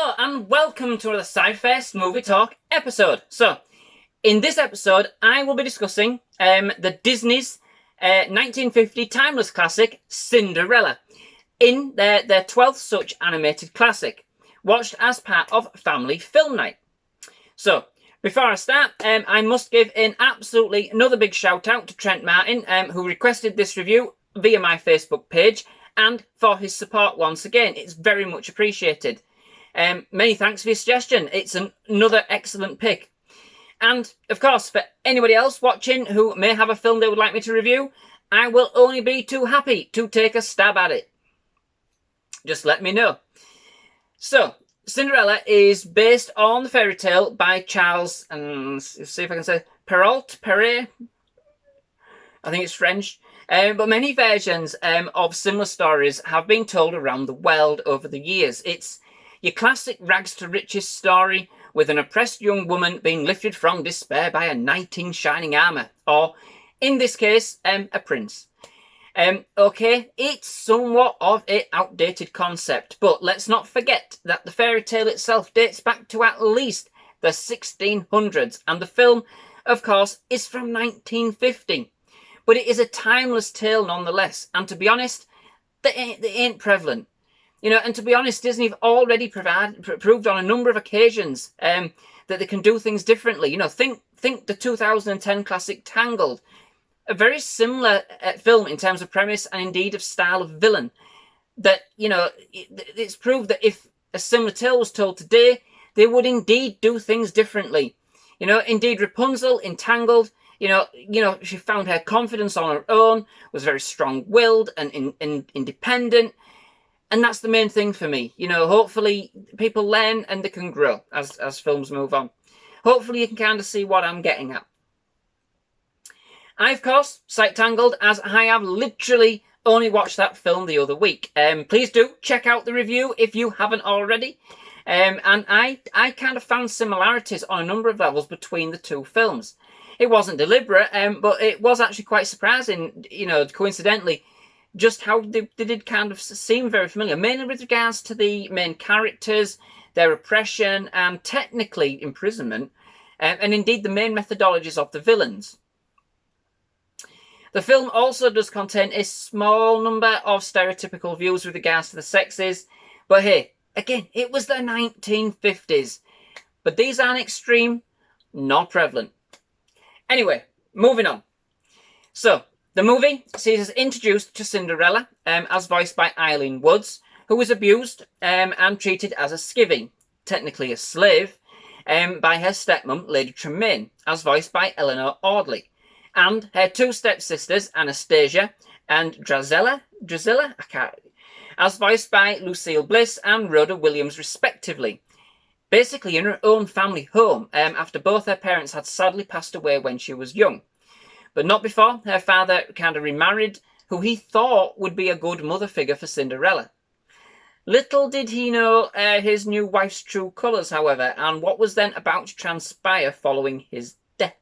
Hello and welcome to another SciFirst MovieTalk episode. So, in this episode, I will be discussing the Disney's 1950 timeless classic, Cinderella, in their 12th such animated classic, watched as part of Family Film Night. So, before I start, I must give an absolutely another big shout out to Trent Martin, who requested this review via my Facebook page, and for his support once again. It's very much appreciated. Many thanks for your suggestion. It's another excellent pick. And, of course, for anybody else watching who may have a film they would like me to review, I will only be too happy to take a stab at it. Just let me know. So, Cinderella is based on the fairy tale by Charles, and see if I can say, Perrault. I think it's French. But many versions of similar stories have been told around the world over the years. It's your classic rags to riches story with an oppressed young woman being lifted from despair by a knight in shining armour, or, in this case, a prince. Okay, it's somewhat of an outdated concept, but let's not forget that the fairy tale itself dates back to at least the 1600s, and the film, of course, is from 1950. But it is a timeless tale nonetheless, and to be honest, they ain't prevalent. You know, and to be honest, Disney have already proved on a number of occasions that they can do things differently. You know, think the 2010 classic Tangled, a very similar film in terms of premise and indeed of style of villain. That, you know, it's proved that if a similar tale was told today, they would indeed do things differently. You know, indeed Rapunzel in Tangled, you know, she found her confidence on her own, was very strong-willed and independent. And that's the main thing for me. You know, hopefully people learn and they can grow as films move on. Hopefully you can kind of see what I'm getting at. I, of course, cite Tangled as I have literally only watched that film the other week. Please do check out the review if you haven't already. And I kind of found similarities on a number of levels between the two films. It wasn't deliberate, but it was actually quite surprising, you know, coincidentally, just how they did kind of seem very familiar, mainly with regards to the main characters, their oppression, and technically imprisonment, and indeed the main methodologies of the villains. The film also does contain a small number of stereotypical views with regards to the sexes, but hey, again, it was the 1950s. But these aren't extreme, nor prevalent. Anyway, moving on. So, the movie sees us introduced to Cinderella, as voiced by Eileen Woods, who was abused and treated as a skivvy, technically a slave, by her stepmom, Lady Tremaine, as voiced by Eleanor Audley, and her two stepsisters, Anastasia and Drazella, as voiced by Lucille Bliss and Rhoda Williams, respectively. Basically in her own family home, after both her parents had sadly passed away when she was young. But not before her father kind of remarried, who he thought would be a good mother figure for Cinderella. Little did he know his new wife's true colours, however, and what was then about to transpire following his death.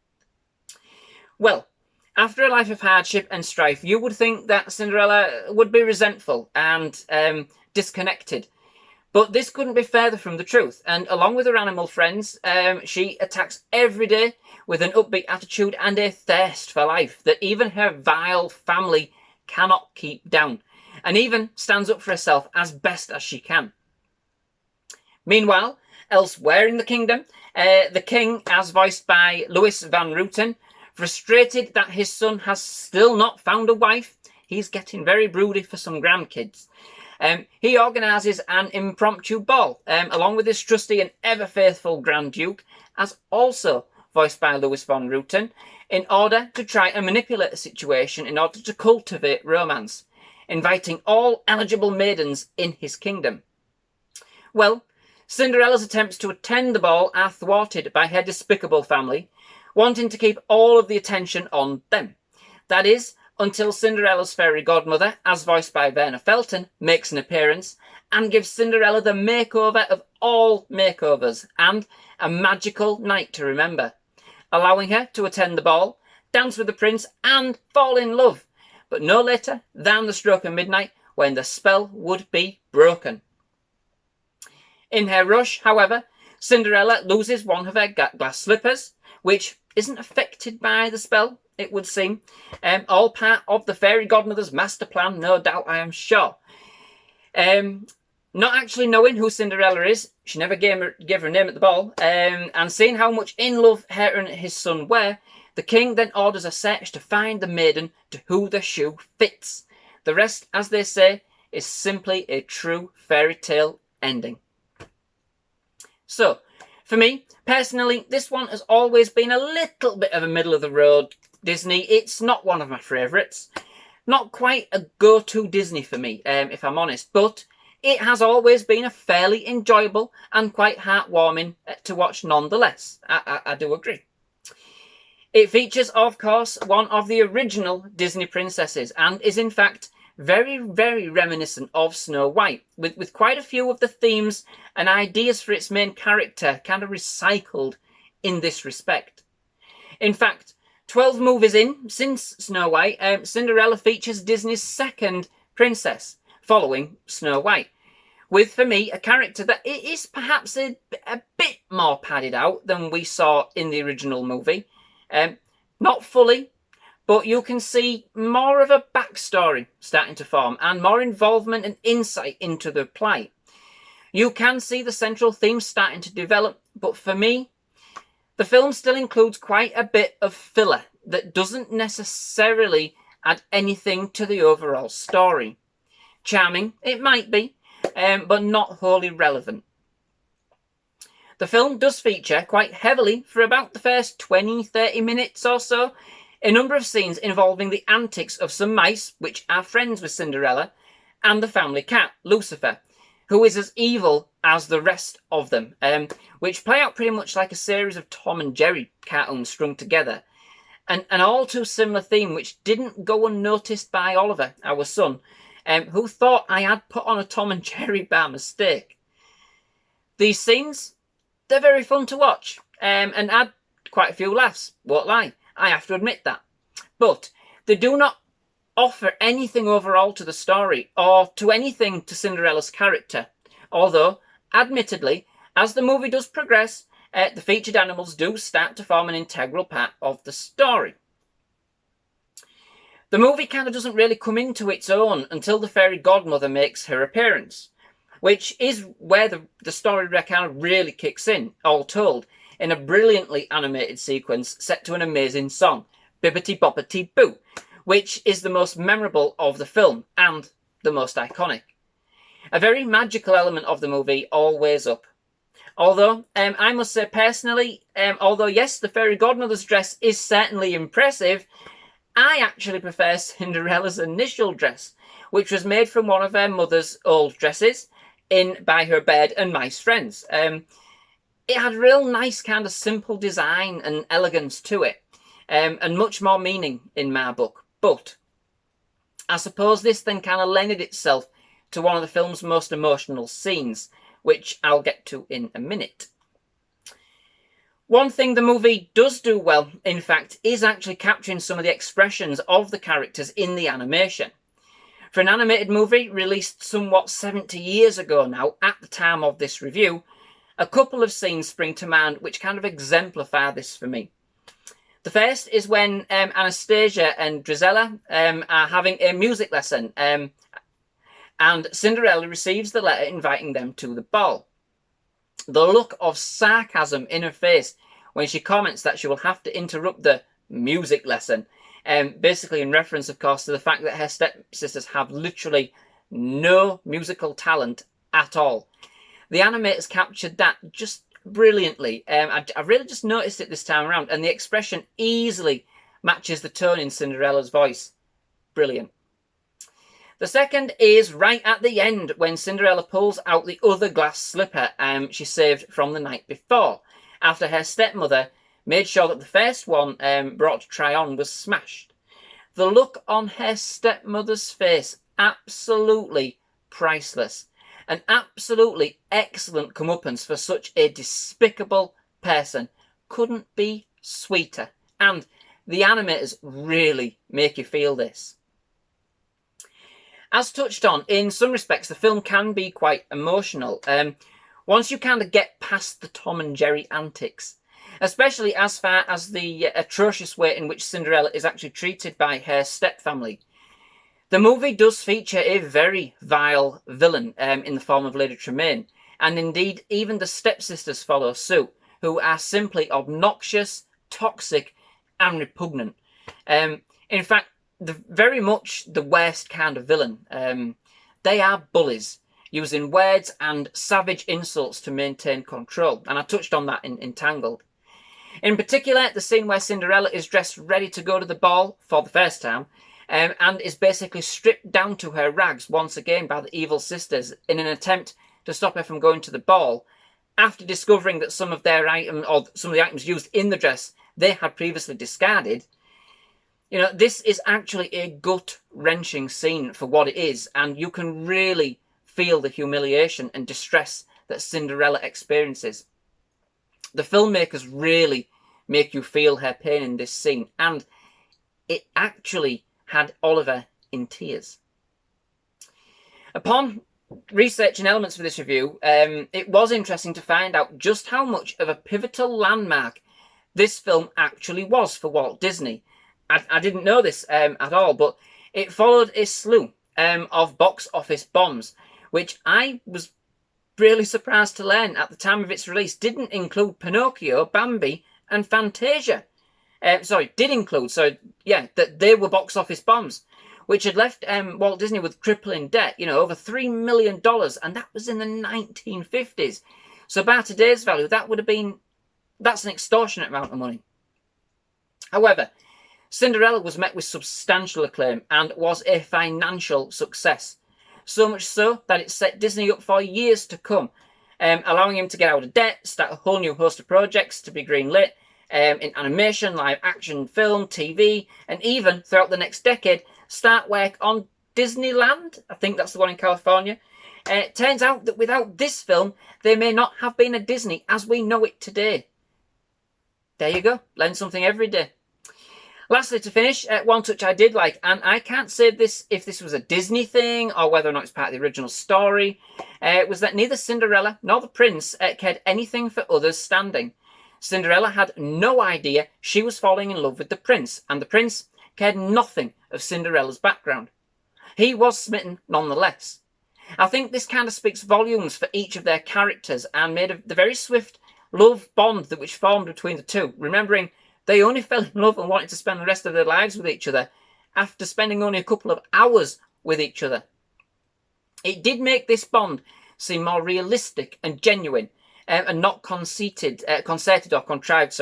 Well, after a life of hardship and strife, you would think that Cinderella would be resentful and disconnected. But this couldn't be further from the truth, and along with her animal friends, she attacks every day with an upbeat attitude and a thirst for life that even her vile family cannot keep down, and even stands up for herself as best as she can. Meanwhile, elsewhere in the kingdom, the king, as voiced by Louis Van Rooten, frustrated that his son has still not found a wife, he's getting very broody for some grandkids. He organises an impromptu ball, along with his trusty and ever-faithful Grand Duke, as also voiced by Louis Van Rooten, in order to try and manipulate the situation in order to cultivate romance, inviting all eligible maidens in his kingdom. Well, Cinderella's attempts to attend the ball are thwarted by her despicable family, wanting to keep all of the attention on them. That is, until Cinderella's fairy godmother, as voiced by Verna Felton, makes an appearance and gives Cinderella the makeover of all makeovers and a magical night to remember, allowing her to attend the ball, dance with the prince and fall in love, but no later than the stroke of midnight when the spell would be broken. In her rush, however, Cinderella loses one of her glass slippers, which isn't affected by the spell, it would seem. All part of the fairy godmother's master plan, no doubt, I am sure. Not actually knowing who Cinderella is, she never gave her name at the ball, and seeing how much in love her and his son were, the king then orders a search to find the maiden to who the shoe fits. The rest, as they say, is simply a true fairy tale ending. So, for me, personally, this one has always been a little bit of a middle-of-the-road Disney. It's not one of my favourites. Not quite a go-to Disney for me, if I'm honest, but it has always been a fairly enjoyable and quite heartwarming to watch nonetheless. I do agree. It features, of course, one of the original Disney princesses and is in fact very, very reminiscent of Snow White, with quite a few of the themes and ideas for its main character kind of recycled in this respect. In fact, 12 movies in since Snow White, Cinderella features Disney's second princess, following Snow White, with, for me, a character that is perhaps a bit more padded out than we saw in the original movie. Not fully, but you can see more of a backstory starting to form and more involvement and insight into the plight. You can see the central theme starting to develop, but for me, the film still includes quite a bit of filler that doesn't necessarily add anything to the overall story. Charming, it might be, but not wholly relevant. The film does feature quite heavily for about the first 20-30 minutes or so a number of scenes involving the antics of some mice, which are friends with Cinderella, and the family cat, Lucifer, who is as evil as the rest of them, which play out pretty much like a series of Tom and Jerry cartoons strung together. An all too similar theme which didn't go unnoticed by Oliver, our son, who thought I had put on a Tom and Jerry by mistake. These scenes, they're very fun to watch, and add quite a few laughs, won't lie. I have to admit that. But they do not offer anything overall to the story or to anything to Cinderella's character. Although, admittedly, as the movie does progress, the featured animals do start to form an integral part of the story. The movie kind of doesn't really come into its own until the fairy godmother makes her appearance, which is where the story kind of really kicks in, all told, in a brilliantly animated sequence set to an amazing song, Bibbidi Bobbidi Boo, which is the most memorable of the film and the most iconic. A very magical element of the movie, always up. Although, I must say personally, although yes, the fairy godmother's dress is certainly impressive, I actually prefer Cinderella's initial dress, which was made from one of her mother's old dresses by her bird and mice friends. It had a real nice kind of simple design and elegance to it, and much more meaning in my book. But I suppose this then kind of lended itself to one of the film's most emotional scenes, which I'll get to in a minute. One thing the movie does do well, in fact, is actually capturing some of the expressions of the characters in the animation. For an animated movie released somewhat 70 years ago now, at the time of this review, a couple of scenes spring to mind which kind of exemplify this for me. The first is when Anastasia and Drizella are having a music lesson, and Cinderella receives the letter inviting them to the ball. The look of sarcasm in her face when she comments that she will have to interrupt the music lesson, basically in reference, of course, to the fact that her stepsisters have literally no musical talent at all. The animators captured that just brilliantly. I really just noticed it this time around, and the expression easily matches the tone in Cinderella's voice. Brilliant. The second is right at the end when Cinderella pulls out the other glass slipper she saved from the night before, after her stepmother made sure that the first one brought to try on was smashed. The look on her stepmother's face, absolutely priceless. An absolutely excellent comeuppance for such a despicable person. Couldn't be sweeter. And the animators really make you feel this. As touched on, in some respects, the film can be quite emotional. once you kind of get past the Tom and Jerry antics, especially as far as the atrocious way in which Cinderella is actually treated by her stepfamily. The movie does feature a very vile villain in the form of Lady Tremaine, and indeed even the stepsisters follow suit, who are simply obnoxious, toxic, and repugnant. In fact, very much the worst kind of villain. They are bullies, using words and savage insults to maintain control, and I touched on that in Tangled. In particular, the scene where Cinderella is dressed ready to go to the ball for the first time, and is basically stripped down to her rags once again by the evil sisters in an attempt to stop her from going to the ball, after discovering that some of their item, or some of the items used in the dress they had previously discarded. You know, this is actually a gut-wrenching scene for what it is, and you can really feel the humiliation and distress that Cinderella experiences. The filmmakers really make you feel her pain in this scene, and it actually had Oliver in tears. Upon researching elements for this review, it was interesting to find out just how much of a pivotal landmark this film actually was for Walt Disney. I didn't know this at all, but it followed a slew of box office bombs, which I was really surprised to learn at the time of its release didn't include Pinocchio, Bambi, and Fantasia. Did include, that they were box office bombs, which had left Walt Disney with crippling debt, over $3 million, and that was in the 1950s. So by today's value, that's an extortionate amount of money. However, Cinderella was met with substantial acclaim and was a financial success. So much so that it set Disney up for years to come, allowing him to get out of debt, start a whole new host of projects to be greenlit, in animation, live action, film, TV, and even throughout the next decade, start work on Disneyland. I think that's the one in California. It turns out that without this film, there may not have been a Disney as we know it today. There you go. Learn something every day. Lastly, to finish, one touch I did like, and I can't say if this was a Disney thing or whether or not it's part of the original story, was that neither Cinderella nor the prince cared anything for others standing. Cinderella had no idea she was falling in love with the prince, and the prince cared nothing of Cinderella's background. He was smitten nonetheless. I think this kind of speaks volumes for each of their characters and made of the very swift love bond which formed between the two, remembering they only fell in love and wanted to spend the rest of their lives with each other after spending only a couple of hours with each other. It did make this bond seem more realistic and genuine, and not concerted or contrived,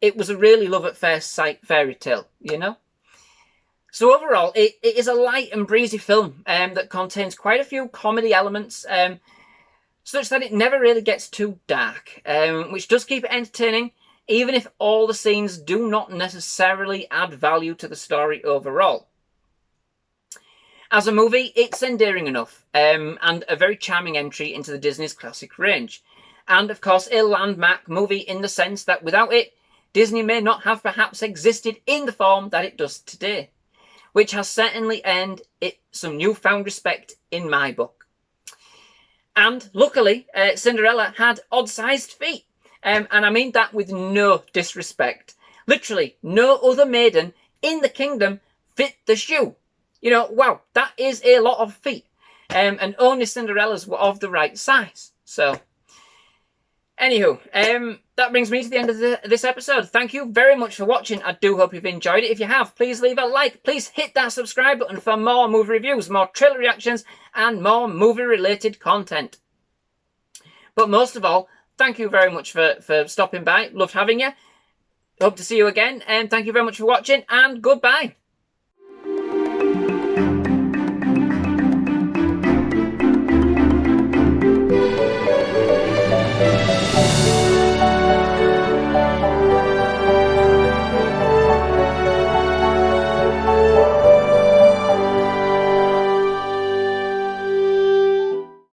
It was a really love at first sight fairy tale, So overall, it is a light and breezy film that contains quite a few comedy elements, such that it never really gets too dark, which does keep it entertaining, even if all the scenes do not necessarily add value to the story overall. As a movie, it's endearing enough, and a very charming entry into the Disney's classic range. And of course, a landmark movie in the sense that without it, Disney may not have perhaps existed in the form that it does today, which has certainly earned it some newfound respect in my book. And luckily, Cinderella had odd-sized feet. And I mean that with no disrespect. Literally, no other maiden in the kingdom fit the shoe. Wow, that is a lot of feet. And only Cinderella's were of the right size. So, anywho, that brings me to the end of this episode. Thank you very much for watching. I do hope you've enjoyed it. If you have, please leave a like. Please hit that subscribe button for more movie reviews, more trailer reactions, and more movie-related content. But most of all, thank you very much for stopping by. Loved having you. Hope to see you again. And thank you very much for watching. And goodbye.